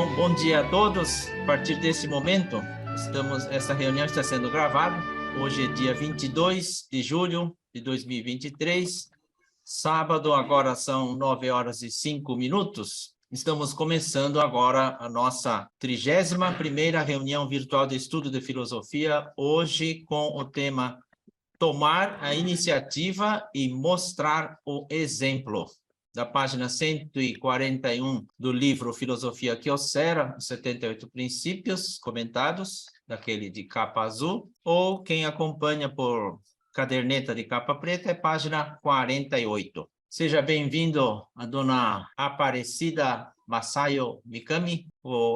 Então, bom dia a todos. A partir desse momento, essa reunião está sendo gravada. Hoje é dia 22 de julho de 2023, sábado, agora são 9h05. Estamos começando agora a nossa 31ª reunião virtual de estudo de filosofia, hoje com o tema Tomar a iniciativa e mostrar o exemplo, da página 141 do livro Filosofia Kyocera, 78 princípios comentados, daquele de capa azul, ou quem acompanha por caderneta de capa preta é página 48. Seja bem-vindo a dona Aparecida Masayo Mikami,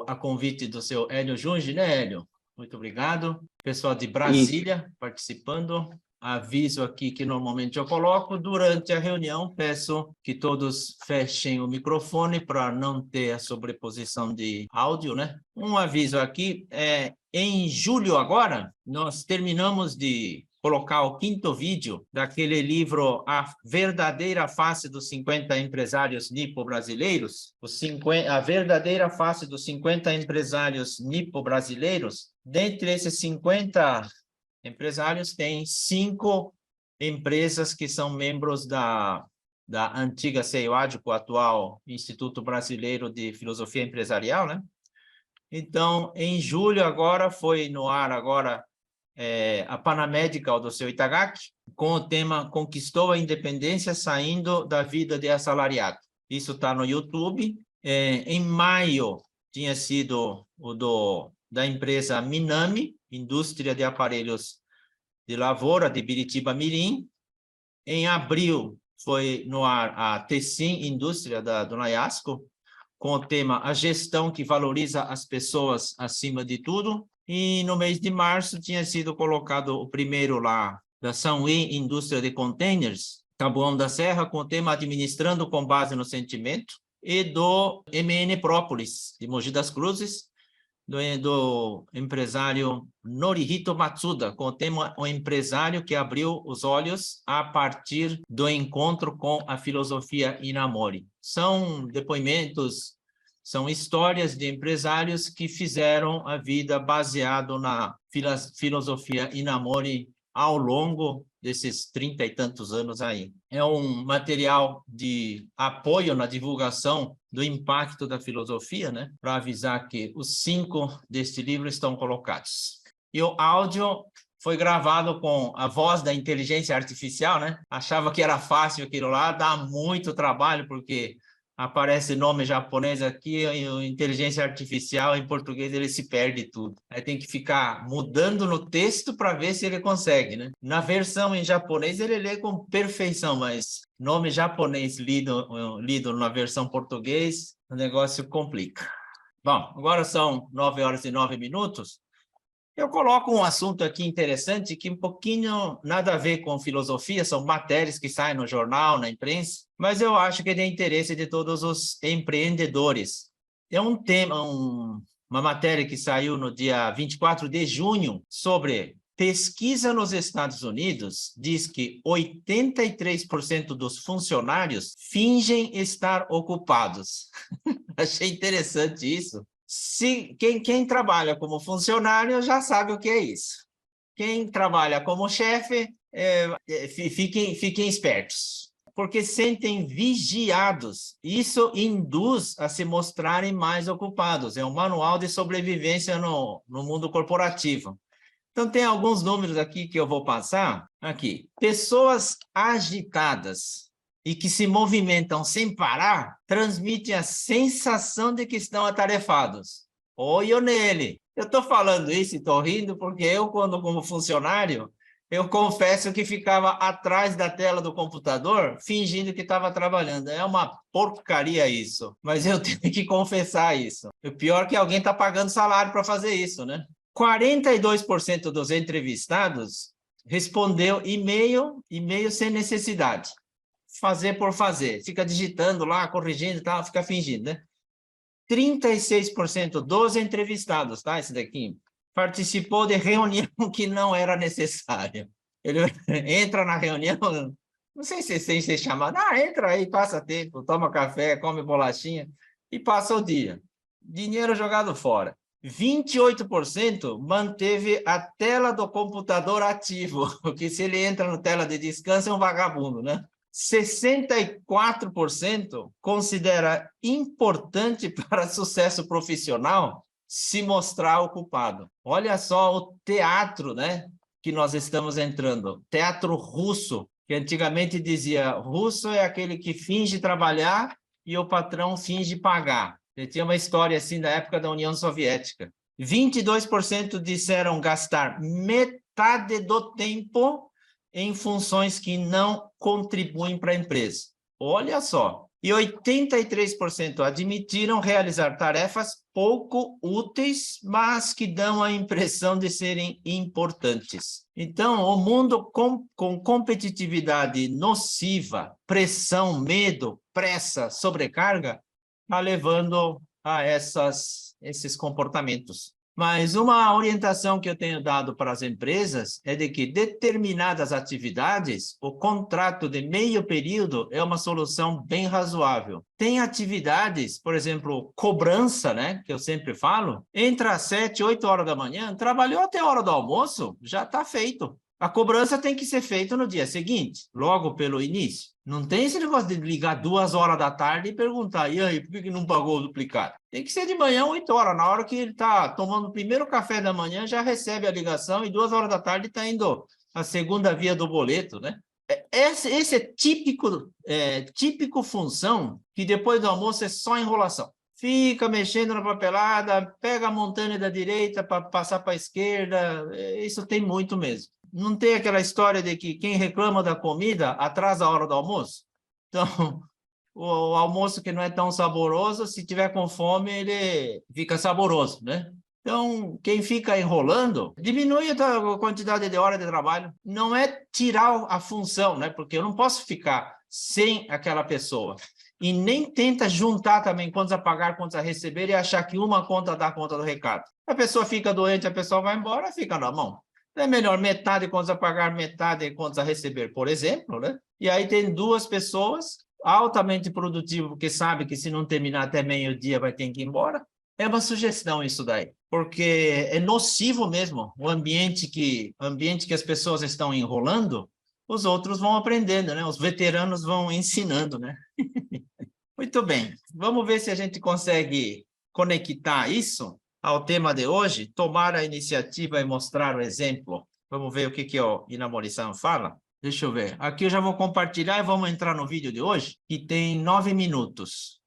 a convite do seu Hélio Junge, né, Hélio? Muito obrigado. Pessoal de Brasília participando. Aviso aqui que normalmente eu coloco. Durante a reunião, peço que todos fechem o microfone para não ter a sobreposição de áudio, né? Um aviso aqui, em julho agora, nós terminamos de colocar o 5º vídeo daquele livro A Verdadeira Face dos 50 Empresários Nipo-Brasileiros, a verdadeira face dos 50 empresários nipo-brasileiros. Dentre esses 50 empresários, tem 5 empresas que são membros da antiga CEIUADICO, atual Instituto Brasileiro de Filosofia Empresarial, né? Então, em julho agora, foi no ar agora a Panamedical do seu Itagaki, com o tema Conquistou a Independência Saindo da Vida de Assalariado. Isso está no YouTube. Em maio, tinha sido o da empresa Minami, Indústria de Aparelhos de Lavoura, de Biritiba Mirim. Em abril, foi no ar a Tessin Indústria, do Nayasco, com o tema A Gestão que Valoriza as Pessoas Acima de Tudo. E no mês de março tinha sido colocado o primeiro lá, da Sanwi Indústria de Containers, Taboão da Serra, com o tema Administrando com Base no Sentimento, e do MN Própolis, de Mogi das Cruzes, do empresário Norihito Matsuda, com o tema O Empresário que Abriu os Olhos a partir do encontro com a filosofia Inamori. São depoimentos, são histórias de empresários que fizeram a vida baseado na filosofia Inamori ao longo desses 30 e tantos anos aí. É um material de apoio na divulgação do impacto da filosofia, né? Para avisar que os 5 deste livro estão colocados. E o áudio foi gravado com a voz da inteligência artificial, né? Achava que era fácil aquilo lá, dá muito trabalho, porque aparece nome japonês aqui, e a inteligência artificial em português ele se perde tudo. Aí tem que ficar mudando no texto para ver se ele consegue, né? Na versão em japonês ele lê com perfeição, mas nome japonês lido na versão português, o negócio complica. Bom, agora são 9h09. Eu coloco um assunto aqui interessante que um pouquinho nada a ver com filosofia, são matérias que saem no jornal, na imprensa, mas eu acho que é de interesse de todos os empreendedores. É um tema, uma matéria que saiu no dia 24 de junho sobre pesquisa nos Estados Unidos, diz que 83% dos funcionários fingem estar ocupados. Achei interessante isso. Quem trabalha como funcionário já sabe o que é isso. Quem trabalha como chefe, fiquem espertos, porque sentem vigiados. Isso induz a se mostrarem mais ocupados. É um manual de sobrevivência no mundo corporativo. Então, tem alguns números aqui que eu vou passar. Aqui. Pessoas agitadas e que se movimentam sem parar, transmitem a sensação de que estão atarefados. Olho nele. Eu estou falando isso e estou rindo porque eu, quando como funcionário, eu confesso que ficava atrás da tela do computador, fingindo que estava trabalhando. É uma porcaria isso, mas eu tenho que confessar isso. O pior é que alguém está pagando salário para fazer isso, né? 42% dos entrevistados respondeu e-mail sem necessidade. Fazer por fazer, fica digitando lá, corrigindo e tal, fica fingindo, né? 36% dos entrevistados, tá? Esse daqui, participou de reunião que não era necessária. Ele entra na reunião, não sei se sem ser chamado, entra aí, passa tempo, toma café, come bolachinha e passa o dia. dinheiro jogado fora. 28% manteve a tela do computador ativo, porque se ele entra na tela de descanso é um vagabundo, né? 64% considera importante para sucesso profissional se mostrar ocupado. Olha só o teatro, né, que nós estamos entrando. Teatro russo, que antigamente dizia, russo é aquele que finge trabalhar e o patrão finge pagar. Tinha uma história assim da época da União Soviética. 22% disseram gastar metade do tempo em funções que não contribuem para a empresa. Olha só. E 83% admitiram realizar tarefas pouco úteis, mas que dão a impressão de serem importantes. Então, o mundo com competitividade nociva, pressão, medo, pressa, sobrecarga, está levando a esses comportamentos. Mas uma orientação que eu tenho dado para as empresas é de que determinadas atividades, o contrato de meio período é uma solução bem razoável. Tem atividades, por exemplo, cobrança, né, que eu sempre falo, entra às 7, 8 horas da manhã, trabalhou até a hora do almoço, já está feito. A cobrança tem que ser feita no dia seguinte, logo pelo início. Não tem esse negócio de ligar 2 horas da tarde e perguntar, e aí, por que não pagou o duplicado? Tem que ser de manhã, 8 horas, na hora que ele está tomando o primeiro café da manhã, já recebe a ligação e 2 horas da tarde está indo a segunda via do boleto, né? Esse é típico função que depois do almoço é só enrolação. Fica mexendo na papelada, pega a montanha da direita para passar para a esquerda, isso tem muito mesmo. Não tem aquela história de que quem reclama da comida atrasa a hora do almoço? Então, o almoço que não é tão saboroso, se tiver com fome, ele fica saboroso, né? Então, quem fica enrolando, diminui a quantidade de horas de trabalho. Não é tirar a função, né? Porque eu não posso ficar sem aquela pessoa. E nem tenta juntar também contas a pagar, contas a receber e achar que uma conta dá conta do recado. A pessoa fica doente, a pessoa vai embora, fica na mão. É melhor metade contas a pagar, metade contas a receber, por exemplo, né? E aí tem 2 pessoas altamente produtivas, porque sabe que se não terminar até meio-dia vai ter que ir embora. É uma sugestão isso daí, porque é nocivo mesmo o ambiente que as pessoas estão enrolando, os outros vão aprendendo, né? Os veteranos vão ensinando, né? Muito bem, vamos ver se a gente consegue conectar isso ao tema de hoje, tomar a iniciativa e mostrar o exemplo. Vamos ver o que o Inamori-san fala. Deixa eu ver. Aqui eu já vou compartilhar e vamos entrar no vídeo de hoje, que tem 9 minutos.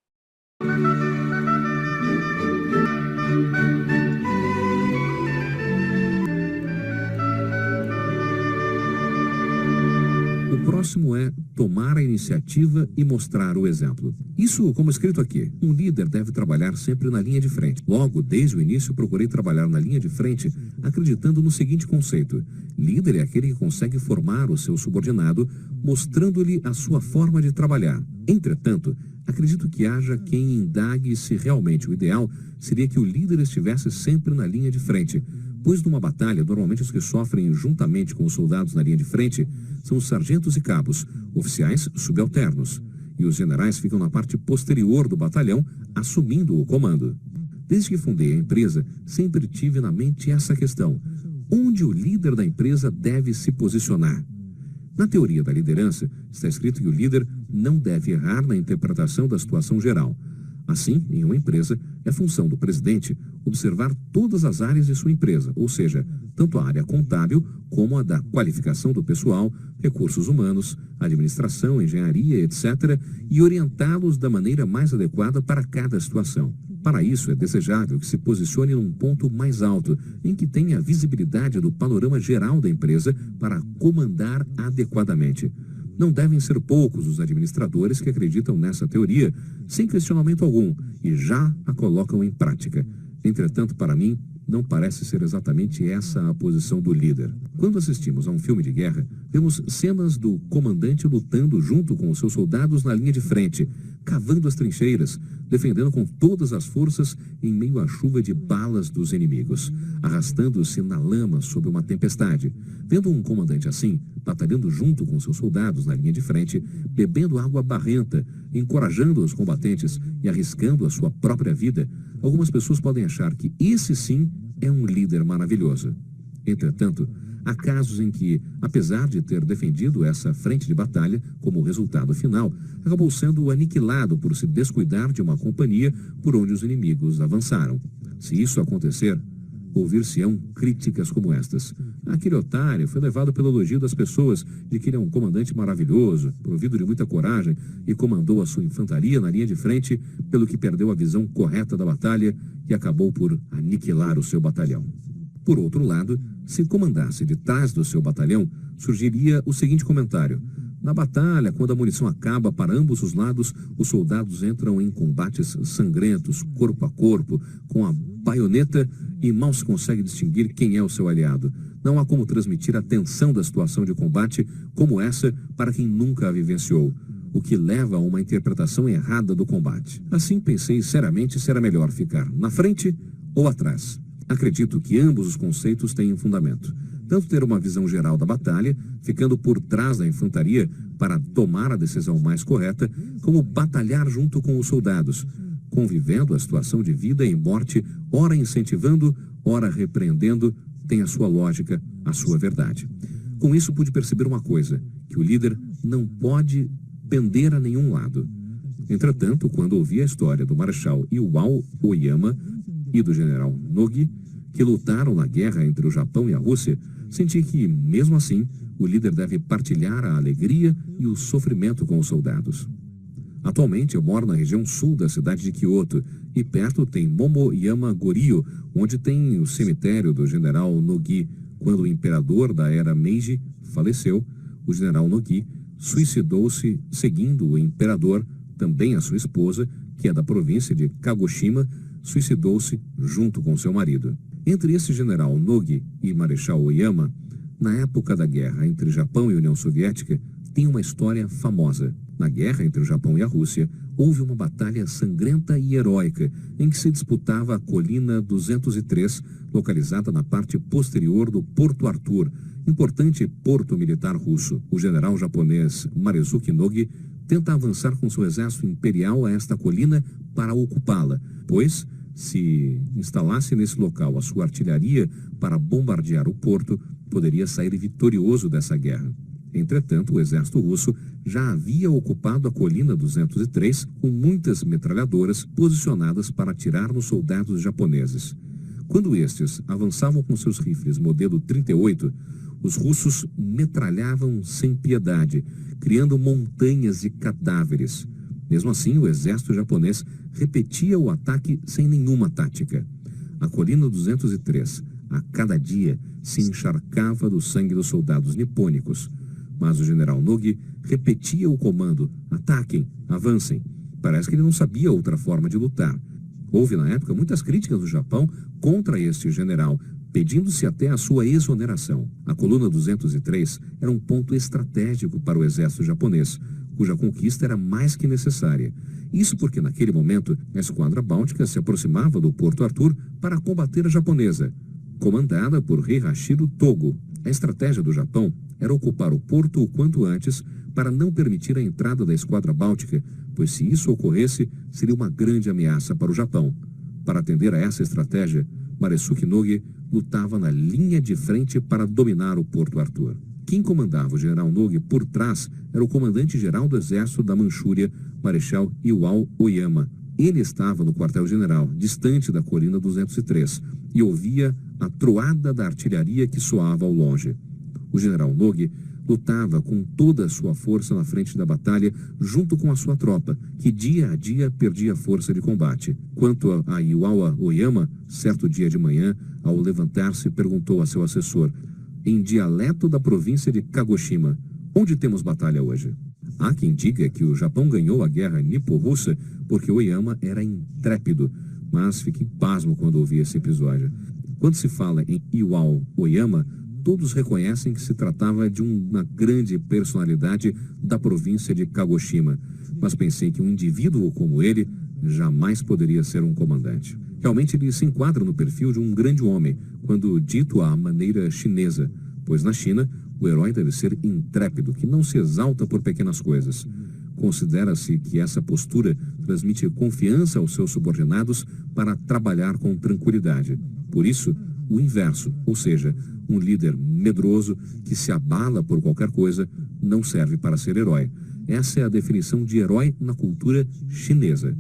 O próximo é tomar a iniciativa e mostrar o exemplo. Isso, como escrito aqui, um líder deve trabalhar sempre na linha de frente. Logo, desde o início, procurei trabalhar na linha de frente, acreditando no seguinte conceito: líder é aquele que consegue formar o seu subordinado, mostrando-lhe a sua forma de trabalhar. Entretanto, acredito que haja quem indague se realmente o ideal seria que o líder estivesse sempre na linha de frente, pois numa batalha, normalmente os que sofrem juntamente com os soldados na linha de frente são os sargentos e cabos, oficiais subalternos, e os generais ficam na parte posterior do batalhão, assumindo o comando. Desde que fundei a empresa, sempre tive na mente essa questão: onde o líder da empresa deve se posicionar? Na teoria da liderança, está escrito que o líder não deve errar na interpretação da situação geral. Assim, em uma empresa, é função do presidente observar todas as áreas de sua empresa, ou seja, tanto a área contábil como a da qualificação do pessoal, recursos humanos, administração, engenharia, etc., e orientá-los da maneira mais adequada para cada situação. Para isso, é desejável que se posicione num ponto mais alto, em que tenha a visibilidade do panorama geral da empresa para comandar adequadamente. Não devem ser poucos os administradores que acreditam nessa teoria, sem questionamento algum, e já a colocam em prática. Entretanto, para mim, não parece ser exatamente essa a posição do líder. Quando assistimos a um filme de guerra, vemos cenas do comandante lutando junto com os seus soldados na linha de frente, cavando as trincheiras, defendendo com todas as forças em meio à chuva de balas dos inimigos, arrastando-se na lama sob uma tempestade. Vendo um comandante assim, batalhando junto com seus soldados na linha de frente, bebendo água barrenta, encorajando os combatentes e arriscando a sua própria vida, algumas pessoas podem achar que esse sim é um líder maravilhoso. Entretanto, há casos em que, apesar de ter defendido essa frente de batalha como resultado final, acabou sendo aniquilado por se descuidar de uma companhia por onde os inimigos avançaram. Se isso acontecer, ouvir-se-ão críticas como estas. Aquele otário foi levado pelo elogio das pessoas de que ele é um comandante maravilhoso, provido de muita coragem, e comandou a sua infantaria na linha de frente, pelo que perdeu a visão correta da batalha e acabou por aniquilar o seu batalhão. Por outro lado, se comandasse de trás do seu batalhão, surgiria o seguinte comentário: na batalha, quando a munição acaba para ambos os lados, os soldados entram em combates sangrentos, corpo a corpo, com a baioneta, e mal se consegue distinguir quem é o seu aliado. Não há como transmitir a tensão da situação de combate como essa para quem nunca a vivenciou, o que leva a uma interpretação errada do combate. Assim pensei seriamente se era melhor ficar na frente ou atrás. Acredito que ambos os conceitos têm fundamento. Tanto ter uma visão geral da batalha, ficando por trás da infantaria para tomar a decisão mais correta, como batalhar junto com os soldados, convivendo a situação de vida e morte, ora incentivando, ora repreendendo, tem a sua lógica, a sua verdade. Com isso pude perceber uma coisa, que o líder não pode pender a nenhum lado. Entretanto, quando ouvi a história do Marechal Iwao Oyama e do General Nogi, que lutaram na guerra entre o Japão e a Rússia, senti que, mesmo assim, o líder deve partilhar a alegria e o sofrimento com os soldados. Atualmente, eu moro na região sul da cidade de Kyoto, e perto tem Momoyama Goryo, onde tem o cemitério do General Nogi. Quando o imperador da era Meiji faleceu, o General Nogi suicidou-se seguindo o imperador, também a sua esposa, que é da província de Kagoshima, suicidou-se junto com seu marido. Entre esse General Nogi e Marechal Oyama, na época da guerra entre Japão e União Soviética, tem uma história famosa. Na guerra entre o Japão e a Rússia, houve uma batalha sangrenta e heróica, em que se disputava a colina 203, localizada na parte posterior do Porto Arthur, importante porto militar russo. O general japonês Marezuki Nogi tenta avançar com seu exército imperial a esta colina para ocupá-la, pois, se instalasse nesse local a sua artilharia para bombardear o porto, poderia sair vitorioso dessa guerra. Entretanto, o exército russo já havia ocupado a colina 203 com muitas metralhadoras posicionadas para atirar nos soldados japoneses. Quando estes avançavam com seus rifles modelo 38, os russos metralhavam sem piedade, criando montanhas de cadáveres. Mesmo assim, o exército japonês repetia o ataque sem nenhuma tática. A colina 203, a cada dia, se encharcava do sangue dos soldados nipônicos. Mas o general Nogi repetia o comando: ataquem, avancem. Parece que ele não sabia outra forma de lutar. Houve na época muitas críticas do Japão contra este general, pedindo-se até a sua exoneração. A coluna 203 era um ponto estratégico para o exército japonês, cuja conquista era mais que necessária. Isso porque naquele momento a esquadra báltica se aproximava do Porto Arthur para combater a japonesa, comandada por Heihachiro Togo. A estratégia do Japão era ocupar o porto o quanto antes para não permitir a entrada da esquadra báltica, pois se isso ocorresse, seria uma grande ameaça para o Japão. Para atender a essa estratégia, Maresuke Nogi lutava na linha de frente para dominar o Porto Arthur. Quem comandava o general Nogi por trás era o comandante-geral do exército da Manchúria, Marechal Iwao Oyama. Ele estava no quartel-general, distante da colina 203, e ouvia a troada da artilharia que soava ao longe. O general Nogi lutava com toda a sua força na frente da batalha, junto com a sua tropa, que dia a dia perdia força de combate. Quanto a Iwao Oyama, certo dia de manhã, ao levantar-se, perguntou a seu assessor, em dialeto da província de Kagoshima: onde temos batalha hoje? Há quem diga que o Japão ganhou a guerra nipo-russa porque Oyama era intrépido, mas fiquei pasmo quando ouvi esse episódio. Quando se fala em Iwao Oyama, todos reconhecem que se tratava de uma grande personalidade da província de Kagoshima, mas pensei que um indivíduo como ele jamais poderia ser um comandante. Realmente ele se enquadra no perfil de um grande homem, quando dito à maneira chinesa, pois na China o herói deve ser intrépido, que não se exalta por pequenas coisas. Considera-se que essa postura transmite confiança aos seus subordinados para trabalhar com tranquilidade. Por isso, o inverso, ou seja, um líder medroso que se abala por qualquer coisa, não serve para ser herói. Essa é a definição de herói na cultura chinesa.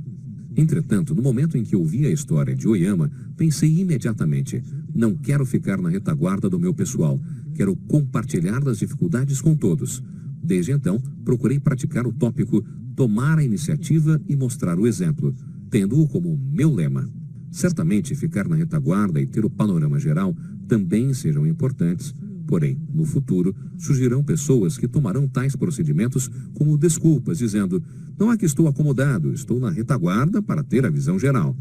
Entretanto, no momento em que ouvi a história de Oyama, pensei imediatamente: não quero ficar na retaguarda do meu pessoal, quero compartilhar das dificuldades com todos. Desde então, procurei praticar o tópico tomar a iniciativa e mostrar o exemplo, tendo-o como meu lema. Certamente, ficar na retaguarda e ter o panorama geral também serão importantes, porém, no futuro, surgirão pessoas que tomarão tais procedimentos como desculpas, dizendo: não é que estou acomodado, estou na retaguarda para ter a visão geral.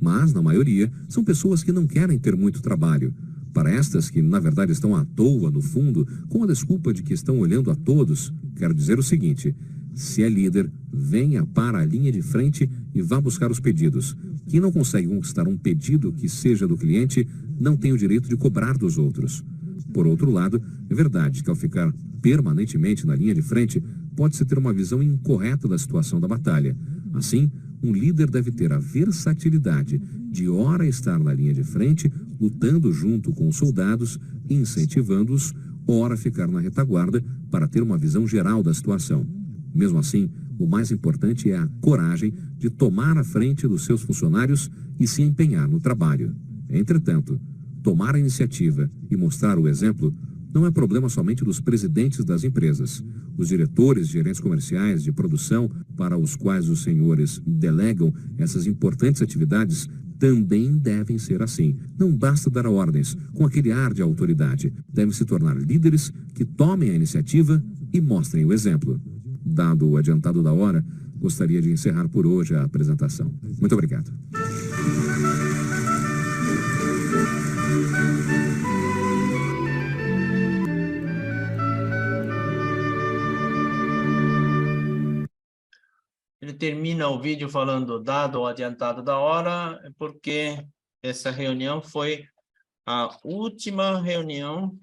Mas, na maioria, são pessoas que não querem ter muito trabalho. Para estas que, na verdade, estão à toa, no fundo, com a desculpa de que estão olhando a todos, quero dizer o seguinte: se é líder, venha para a linha de frente e vá buscar os pedidos. Quem não consegue conquistar um pedido que seja do cliente, não tem o direito de cobrar dos outros. Por outro lado, é verdade que ao ficar permanentemente na linha de frente, pode-se ter uma visão incorreta da situação da batalha. Assim, um líder deve ter a versatilidade de ora estar na linha de frente, lutando junto com os soldados, incentivando-os, ora ficar na retaguarda para ter uma visão geral da situação. Mesmo assim, o mais importante é a coragem de tomar a frente dos seus funcionários e se empenhar no trabalho. Entretanto, tomar a iniciativa e mostrar o exemplo não é problema somente dos presidentes das empresas. Os diretores, gerentes comerciais, de produção, para os quais os senhores delegam essas importantes atividades, também devem ser assim. Não basta dar ordens com aquele ar de autoridade. Devem se tornar líderes que tomem a iniciativa e mostrem o exemplo. Dado o adiantado da hora, gostaria de encerrar por hoje a apresentação. Muito obrigado. Ele termina o vídeo falando, dado o adiantado da hora, porque essa reunião foi a última reunião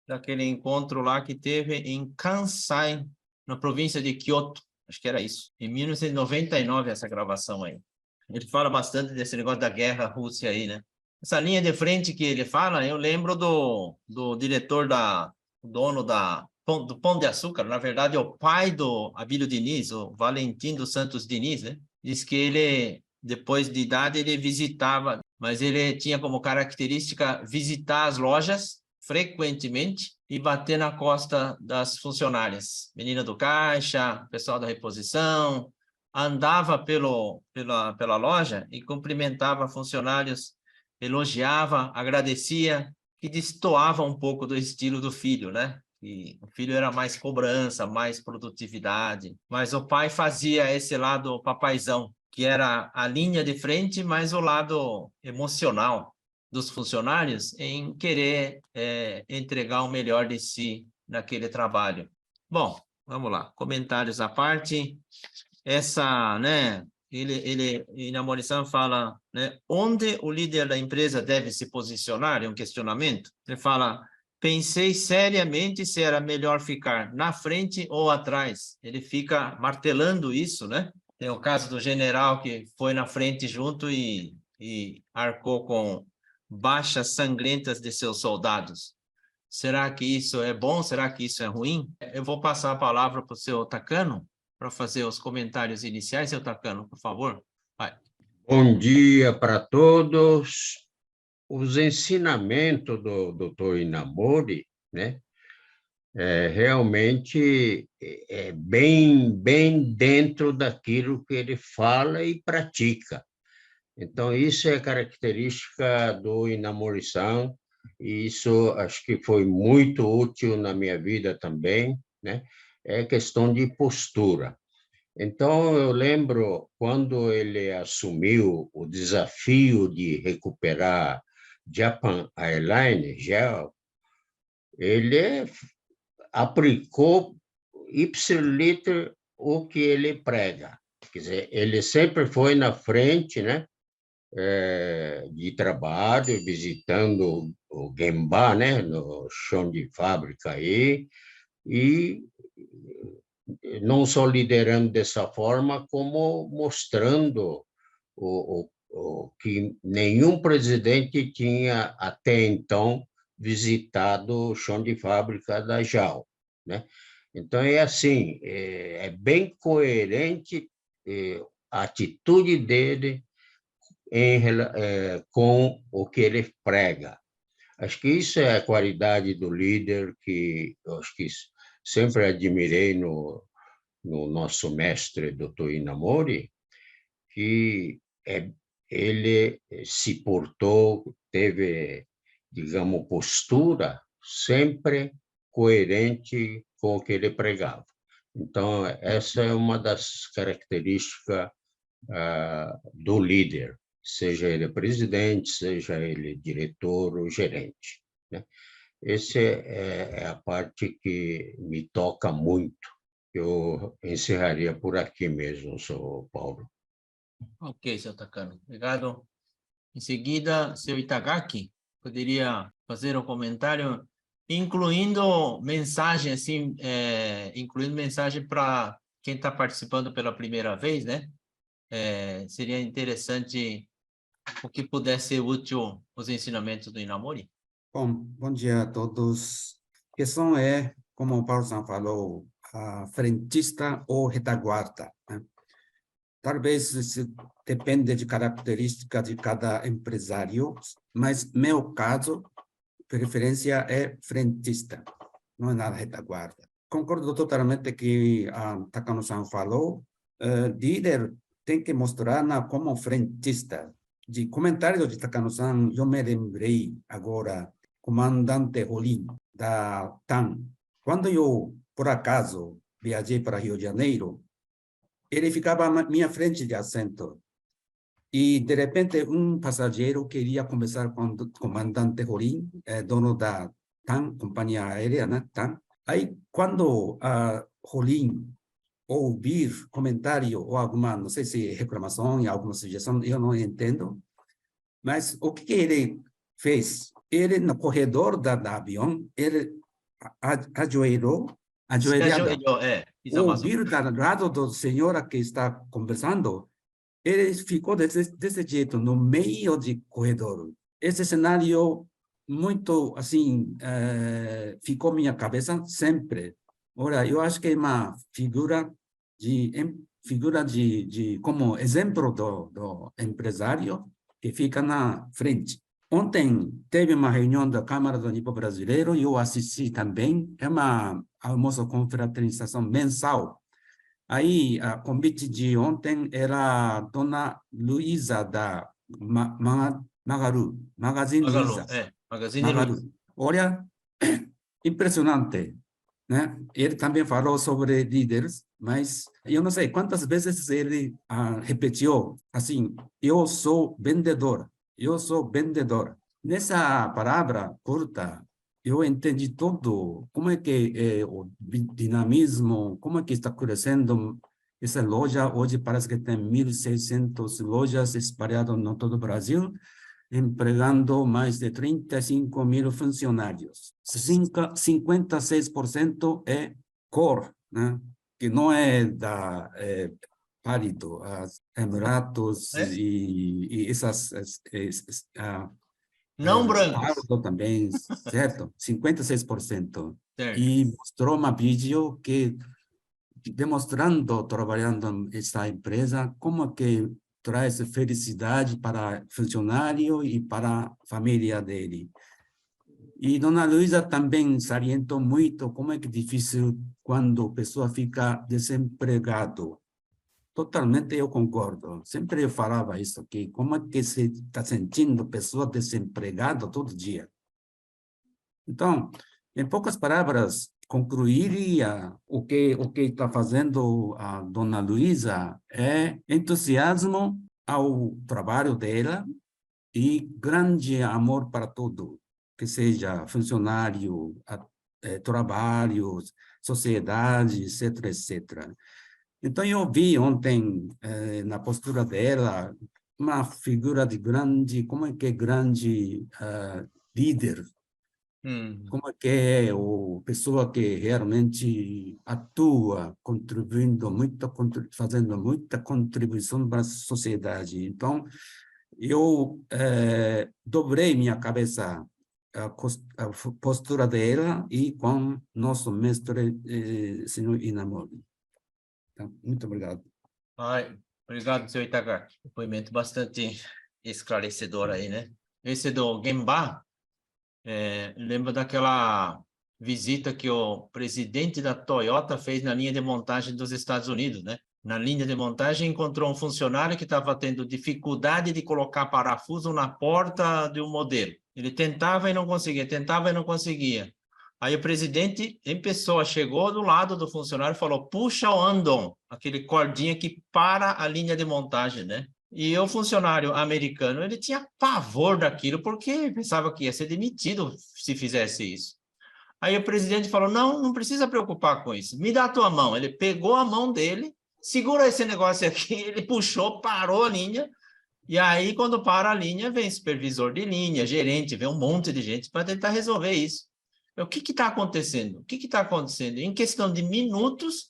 daquele encontro lá que teve em Kansai, na província de Kyoto. Acho que era isso. Em 1999, essa gravação aí. Ele fala bastante desse negócio da guerra Rússia aí, né? Essa linha de frente que ele fala, eu lembro do diretor dono do Pão de Açúcar, na verdade, é o pai do Abílio Diniz, o Valentim dos Santos Diniz, né? Diz que ele, depois de idade, ele visitava, mas ele tinha como característica visitar as lojas frequentemente e bater na costa das funcionárias. Menina do caixa, pessoal da reposição, andava pela loja e cumprimentava funcionários, elogiava, agradecia, que destoava um pouco do estilo do filho, né? E o filho era mais cobrança, mais produtividade, mas o pai fazia esse lado papaizão, que era a linha de frente, mas o lado emocional dos funcionários em querer entregar o melhor de si naquele trabalho. Bom, vamos lá, comentários à parte. Essa, né, Inamori-san fala, né, onde o líder da empresa deve se posicionar, é um questionamento. Ele fala: pensei seriamente se era melhor ficar na frente ou atrás. Ele fica martelando isso, né? Tem o caso do general que foi na frente junto e arcou com baixas sangrentas de seus soldados. Será que isso é bom? Será que isso é ruim? Eu vou passar a palavra para o seu Takano para fazer os comentários iniciais. Seu Takano, por favor. Vai. Bom dia para todos. Os ensinamentos do Dr. Inamori, né, realmente é bem dentro daquilo que ele fala e pratica. Então, isso é característica do Inamori-san, e isso acho que foi muito útil na minha vida também, né? É questão de postura. Então, eu lembro quando ele assumiu o desafio de recuperar Japan Airlines, ele aplicou ipsiliter o que ele prega. Quer dizer, ele sempre foi na frente, né, de trabalho, visitando o Gemba, né, no chão de fábrica aí, e não só liderando dessa forma, como mostrando o que nenhum presidente tinha até então visitado o chão de fábrica da JAL, né? Então, é assim, bem coerente a atitude dele com o que ele prega. Acho que isso é a qualidade do líder que eu acho que sempre admirei no nosso mestre, Dr. Inamori, que ele se portou, teve, digamos, postura sempre coerente com o que ele pregava. Então, essa é uma das características do líder, seja ele presidente, seja ele diretor ou gerente, né? Essa é a parte que me toca muito. Eu encerraria por aqui mesmo, Sr. Paulo. Ok, seu Takano. Obrigado. Em seguida, seu Itagaki, poderia fazer um comentário, incluindo mensagem, assim, incluindo mensagem para quem está participando pela primeira vez, né? Seria interessante o que pudesse ser útil os ensinamentos do Inamori. Bom dia a todos. A questão é, como o Paulo San falou, a frentista ou retaguarda, né? Talvez isso depende de característica de cada empresário, mas meu caso, preferência é frentista, não é nada retaguarda. Concordo totalmente que a Takano-san falou, líder tem que mostrar como frentista. De comentário de Takano-san, eu me lembrei agora, comandante Rolim, da TAM. Quando eu, por acaso, viajei para Rio de Janeiro, ele ficava à minha frente de assento. E, de repente, um passageiro queria conversar com o comandante Rolim, dono da TAM, companhia aérea, né, TAM. Aí, quando Rolim ouvir comentário ou alguma, não sei se reclamação, alguma sugestão, eu não entendo, mas o que ele fez? Ele, no corredor do avião, ele ajoelhou, ajoelhada, ouvir do lado do senhor que está conversando, ele ficou desse jeito, no meio de corredor. Esse cenário muito, assim, ficou minha cabeça sempre. Ora, eu acho que é uma figura como exemplo do empresário que fica na frente. Ontem teve uma reunião da Câmara do Nipo Brasileiro e eu assisti também. É uma almoço confraternização mensal. Aí, a convite de ontem era a dona Luísa da Magalu, Magazine Luiza. Magazine Luiza. Olha, impressionante, né? Ele também falou sobre líderes, mas eu não sei quantas vezes ele repetiu assim, eu sou vendedor, eu sou vendedor. Nessa palavra curta, eu entendi tudo, como é que o dinamismo, como é que está crescendo essa loja. Hoje parece que tem 1.600 lojas espalhadas no todo o Brasil, empregando mais de 35 mil funcionários. 56% é core, né? Que não é pálido, Emiratos e essas... não brancos. Também, certo? 56%. Certo. E mostrou um vídeo que demonstrando, trabalhando essa empresa, como que traz felicidade para o funcionário e para a família dele. E Dona Luísa também salientou muito como é que é difícil quando a pessoa fica desempregado. Totalmente eu concordo. Sempre eu falava isso, que como é que se está sentindo pessoa desempregada todo dia. Então, em poucas palavras, concluiria o que está fazendo a Dona Luísa é entusiasmo ao trabalho dela e grande amor para tudo, que seja funcionário, trabalho, sociedade, etc., etc. Então, eu vi ontem, na postura dela, uma figura de grande, como é que é grande líder, como é que é o pessoa que realmente atua, contribuindo muito, fazendo muita contribuição para a sociedade. Então, eu dobrei minha cabeça a postura dela e com nosso mestre, senhor Inamori. Então, muito obrigado. Ai, obrigado, senhor Itagaki. Depoimento bastante esclarecedor aí, né? Esse do Gemba, lembra daquela visita que o presidente da Toyota fez na linha de montagem dos Estados Unidos, né? Na linha de montagem encontrou um funcionário que estava tendo dificuldade de colocar parafuso na porta de um modelo. Ele tentava e não conseguia, tentava e não conseguia. Aí o presidente, em pessoa, chegou do lado do funcionário e falou, puxa o andon, aquele cordinha que para a linha de montagem, né? E o funcionário americano, ele tinha pavor daquilo, porque pensava que ia ser demitido se fizesse isso. Aí o presidente falou, não, não precisa preocupar com isso, me dá a tua mão. Ele pegou a mão dele, segura esse negócio aqui, ele puxou, parou a linha, e aí quando para a linha, vem supervisor de linha, gerente, vem um monte de gente para tentar resolver isso. O que está acontecendo? O que está acontecendo? Em questão de minutos,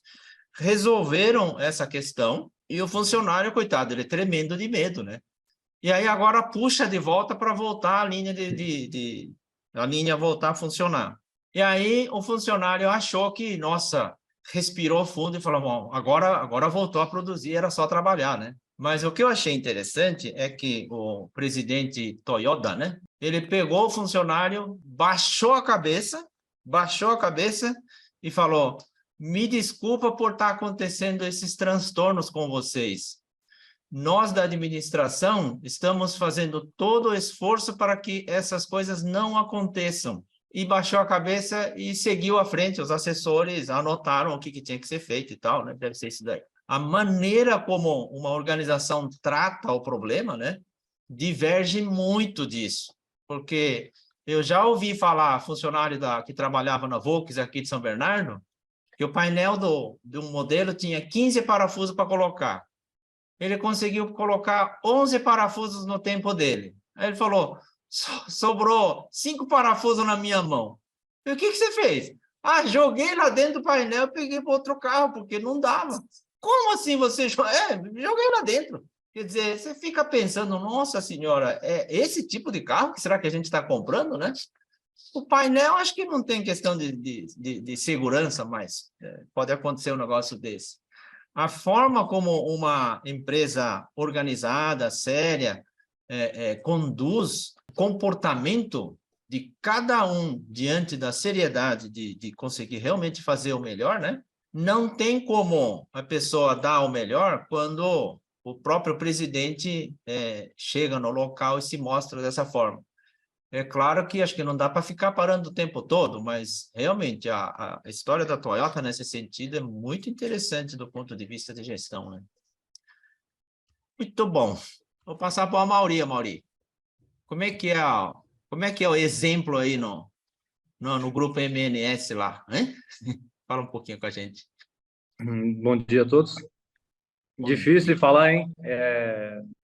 resolveram essa questão, e o funcionário, coitado, ele é tremendo de medo, né? E aí agora puxa de volta para voltar a linha a linha voltar a funcionar. E aí o funcionário achou que, nossa, respirou fundo e falou, bom, agora voltou a produzir, era só trabalhar, né? Mas o que eu achei interessante é que o presidente Toyota, né? Ele pegou o funcionário, baixou a cabeça e falou, me desculpa por estar acontecendo esses transtornos com vocês. Nós da administração estamos fazendo todo o esforço para que essas coisas não aconteçam. E baixou a cabeça e seguiu à frente. Os assessores anotaram o que tinha que ser feito e tal, né? Deve ser isso daí. A maneira como uma organização trata o problema, né, diverge muito disso. Porque eu já ouvi falar, funcionário que trabalhava na Volks aqui de São Bernardo, que o painel de um modelo tinha 15 parafusos para colocar. Ele conseguiu colocar 11 parafusos no tempo dele. Aí ele falou, sobrou 5 parafusos na minha mão. E o que você fez? Ah, joguei lá dentro do painel e peguei para outro carro, porque não dava. Como assim você jogou? Joguei lá dentro. Quer dizer, você fica pensando, nossa senhora, é esse tipo de carro que será que a gente está comprando, né? O painel, acho que não tem questão de segurança, mas pode acontecer um negócio desse. A forma como uma empresa organizada, séria, conduz o comportamento de cada um diante da seriedade de conseguir realmente fazer o melhor, né? Não tem como a pessoa dar o melhor quando o próprio presidente chega no local e se mostra dessa forma. É claro que acho que não dá para ficar parando o tempo todo, mas realmente a história da Toyota nesse sentido é muito interessante do ponto de vista de gestão, né? Muito bom. Vou passar para a Mauri, Mauri. Como é que é o exemplo aí no grupo MNS lá, hein? Fala um pouquinho com a gente. Bom dia a todos. Difícil de falar, hein?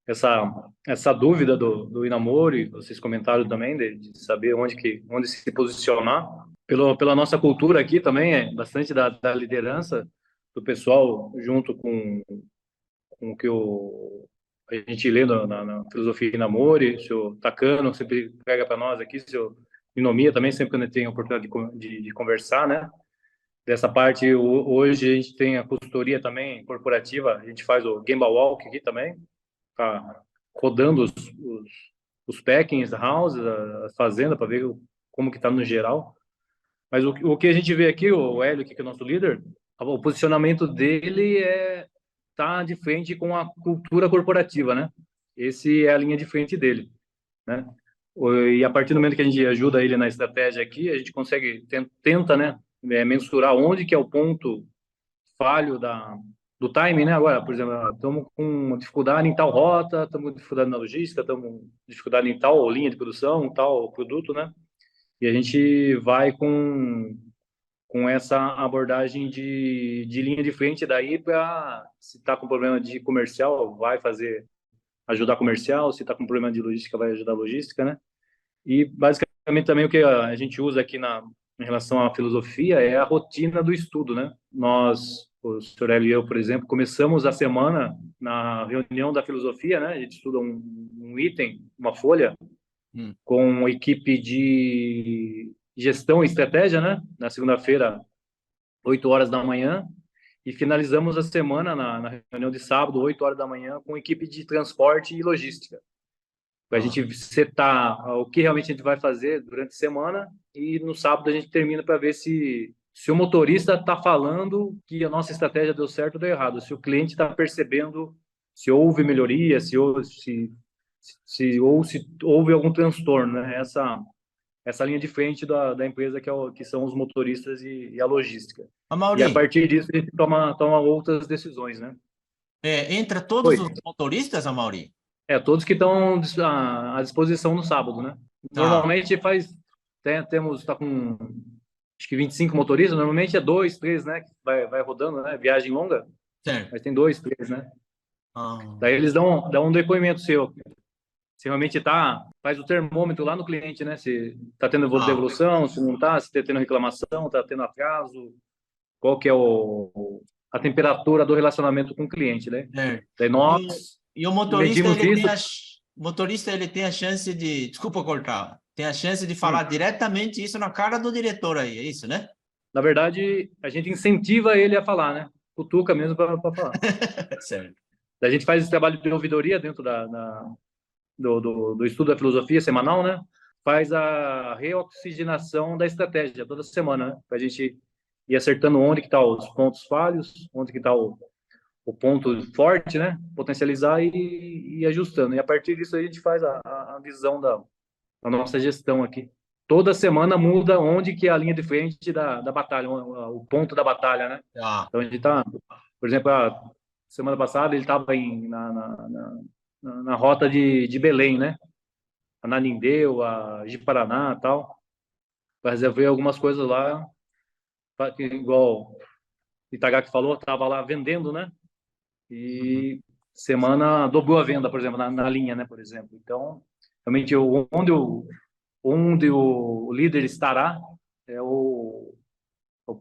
Essa dúvida do Inamori, vocês comentaram também, de saber onde se posicionar. Pela nossa cultura aqui também, é bastante da liderança do pessoal, junto com o que a gente lê na filosofia Inamori, o senhor Takano sempre pega para nós aqui, o senhor Inomiya também, sempre que a gente tem a oportunidade de conversar, né? Dessa parte, hoje a gente tem a consultoria também corporativa, a gente faz o Gemba Walk aqui também, tá rodando os packings, houses, a fazenda, para ver como que está no geral. Mas o que a gente vê aqui, o Hélio, que é o nosso líder, o posicionamento dele tá de frente com a cultura corporativa, né? Esse é a linha de frente dele, né? E a partir do momento que a gente ajuda ele na estratégia aqui, a gente consegue, tenta, né, mensurar onde que é o ponto falho do timing, né? Agora, por exemplo, estamos com dificuldade em tal rota, estamos com dificuldade na logística, estamos com dificuldade em tal linha de produção, tal produto, né? E a gente vai com com essa abordagem de linha de frente, daí para, se está com problema de comercial, vai ajudar comercial, se está com problema de logística, vai ajudar a logística, né? E basicamente também o que a gente usa aqui em relação à filosofia é a rotina do estudo, né? Nós, o senhor Hélio e eu, por exemplo, começamos a semana na reunião da filosofia, né? A gente estuda um item, uma folha, com a equipe de gestão e estratégia, né? Na segunda-feira, 8 horas da manhã, e finalizamos a semana na reunião de sábado, 8 horas da manhã, com a equipe de transporte e logística, para a gente setar o que realmente a gente vai fazer durante a semana, e no sábado a gente termina para ver se o motorista está falando que a nossa estratégia deu certo ou deu errado, se o cliente está percebendo se houve melhoria, se houve algum transtorno, né? Essa linha de frente da empresa que são os motoristas e a logística. E a Amaury, partir disso a gente toma outras decisões, né? entra todos os motoristas, Amaury? Todos que estão à disposição no sábado, né? Tá. Normalmente está com acho que 25 motoristas, normalmente é 2, 3, né? Que vai rodando, né? Viagem longa, Certo. mas tem 2, 3, né? Ah. Daí eles dão um depoimento seu. Se realmente faz o termômetro lá no cliente, né? Se está tendo devolução, se não está, se está tendo reclamação, está tendo atraso, qual que é a temperatura do relacionamento com o cliente, né? Daí nós E o motorista, medimos motorista, ele tem a chance de... Desculpa cortar. Tem a chance de falar diretamente isso na cara do diretor aí, é isso, né? Na verdade, a gente incentiva ele a falar, né? Cutuca mesmo para falar. Certo. Daí a gente faz esse trabalho de ouvidoria dentro do estudo da filosofia semanal, né? Faz a reoxigenação da estratégia toda semana, né? Para a gente ir acertando onde que tá os pontos falhos, onde que tá o ponto forte, né? Potencializar e ajustando. E a partir disso a gente faz a visão da nossa gestão aqui. Toda semana muda onde que é a linha de frente da batalha, o ponto da batalha, né? Então a gente tá, por exemplo, a semana passada ele estava na rota de Belém, né? Ananindeu, a Ji-Paraná e tal, para resolver algumas coisas lá, igual o Itagaki falou, estava lá vendendo, né? E semana dobrou a venda, por exemplo, na linha, né? Por exemplo. Então, realmente, onde o líder estará é o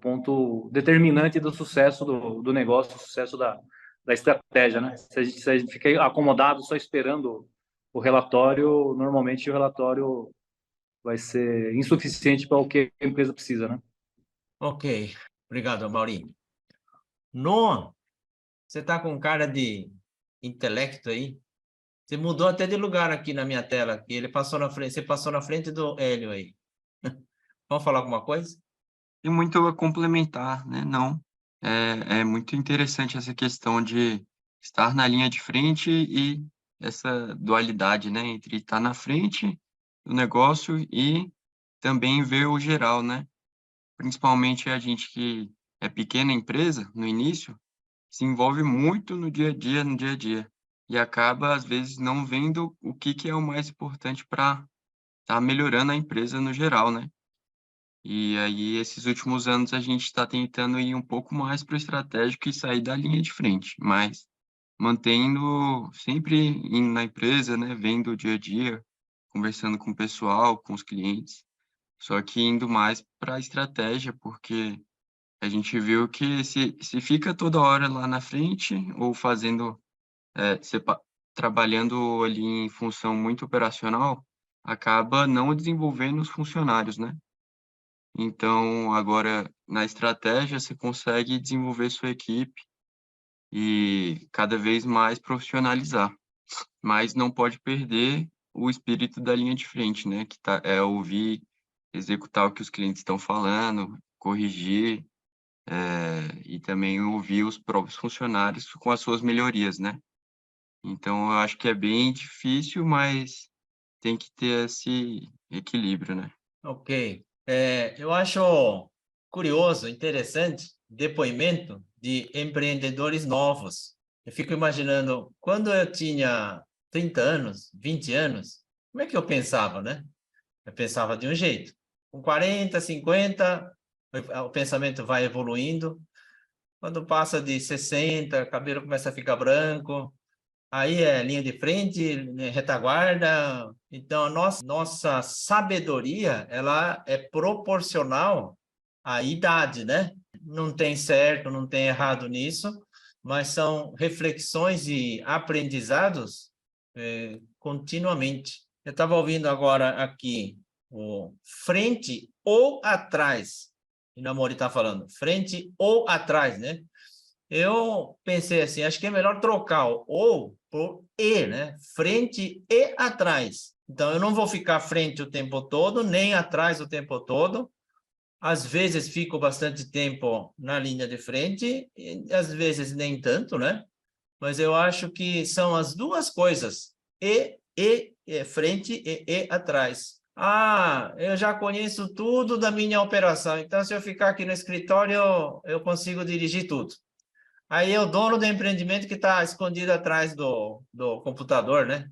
ponto determinante do sucesso do negócio, do sucesso da estratégia, né? Se a gente fica acomodado só esperando o relatório, normalmente o relatório vai ser insuficiente para o que a empresa precisa, né? Ok, obrigado, Maurinho. Noah, você está com cara de intelecto aí? Você mudou até de lugar aqui na minha tela. Ele passou na frente, você passou na frente do Hélio aí. Vamos falar alguma coisa? Tem muito a complementar, né? Não. É muito interessante essa questão de estar na linha de frente e essa dualidade, né? Entre estar na frente do negócio e também ver o geral, né? Principalmente a gente que é pequena empresa, no início, se envolve muito no dia a dia, e acaba, às vezes, não vendo o que é o mais importante para estar melhorando a empresa no geral, né? E aí, esses últimos anos, a gente está tentando ir um pouco mais para o estratégico e sair da linha de frente, mas mantendo sempre indo na empresa, né? Vendo o dia a dia, conversando com o pessoal, com os clientes, só que indo mais para a estratégia, porque a gente viu que se fica toda hora lá na frente ou fazendo, trabalhando ali em função muito operacional, acaba não desenvolvendo os funcionários, né? Então, agora, na estratégia, você consegue desenvolver sua equipe e cada vez mais profissionalizar, mas não pode perder o espírito da linha de frente, né? Que é ouvir, executar o que os clientes estão falando, corrigir, e também ouvir os próprios funcionários com as suas melhorias, né? Então, eu acho que é bem difícil, mas tem que ter esse equilíbrio, né? Ok. Eu acho curioso, interessante, depoimento de empreendedores novos. Eu fico imaginando, quando eu tinha 30 anos, 20 anos, como é que eu pensava, né? Eu pensava de um jeito. Com 40, 50, o pensamento vai evoluindo. Quando passa de 60, o cabelo começa a ficar branco, aí é linha de frente, né, retaguarda. Então, a nossa sabedoria, ela é proporcional à idade, né? Não tem certo, não tem errado nisso, mas são reflexões e aprendizados continuamente. Eu estava ouvindo agora aqui o frente ou atrás. O Namori está falando, frente ou atrás, né? Eu pensei assim, acho que é melhor trocar o ou por e, né? Frente e atrás. Então, eu não vou ficar frente o tempo todo, nem atrás o tempo todo. Às vezes fico bastante tempo na linha de frente, e às vezes nem tanto, né? Mas eu acho que são as duas coisas, frente e atrás. Ah, eu já conheço tudo da minha operação, então se eu ficar aqui no escritório, eu consigo dirigir tudo. Aí é o dono do empreendimento que está escondido atrás do computador, né?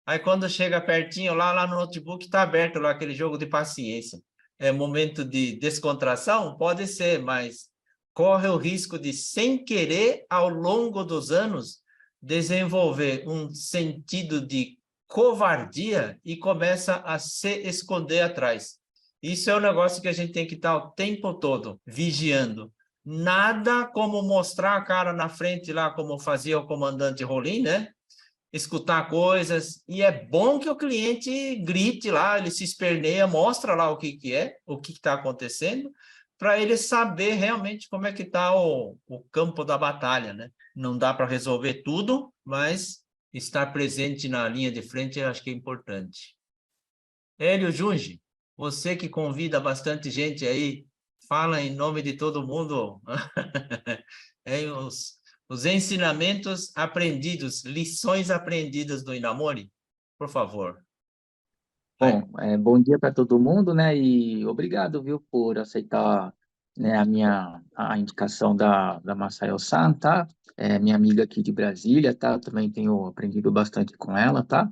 Aí quando chega pertinho, lá no notebook está aberto lá aquele jogo de paciência. É momento de descontração? Pode ser, mas corre o risco de, sem querer, ao longo dos anos, desenvolver um sentido de covardia e começa a se esconder atrás. Isso é um negócio que a gente tem que estar o tempo todo vigiando. Nada como mostrar a cara na frente lá, como fazia o comandante Rolim, né? Escutar coisas, e é bom que o cliente grite lá, ele se esperneia, mostra lá o que é, o que está acontecendo, para ele saber realmente como é que está o campo da batalha, né? Não dá para resolver tudo, mas estar presente na linha de frente eu acho que é importante. Hélio Junge, você que convida bastante gente aí, fala em nome de todo mundo, os ensinamentos aprendidos, lições aprendidas do Inamori, por favor. Bom, bom dia para todo mundo, né? E obrigado, viu, por aceitar, né, a indicação da Masayo-san, tá? É minha amiga aqui de Brasília, tá? Eu também tenho aprendido bastante com ela, tá?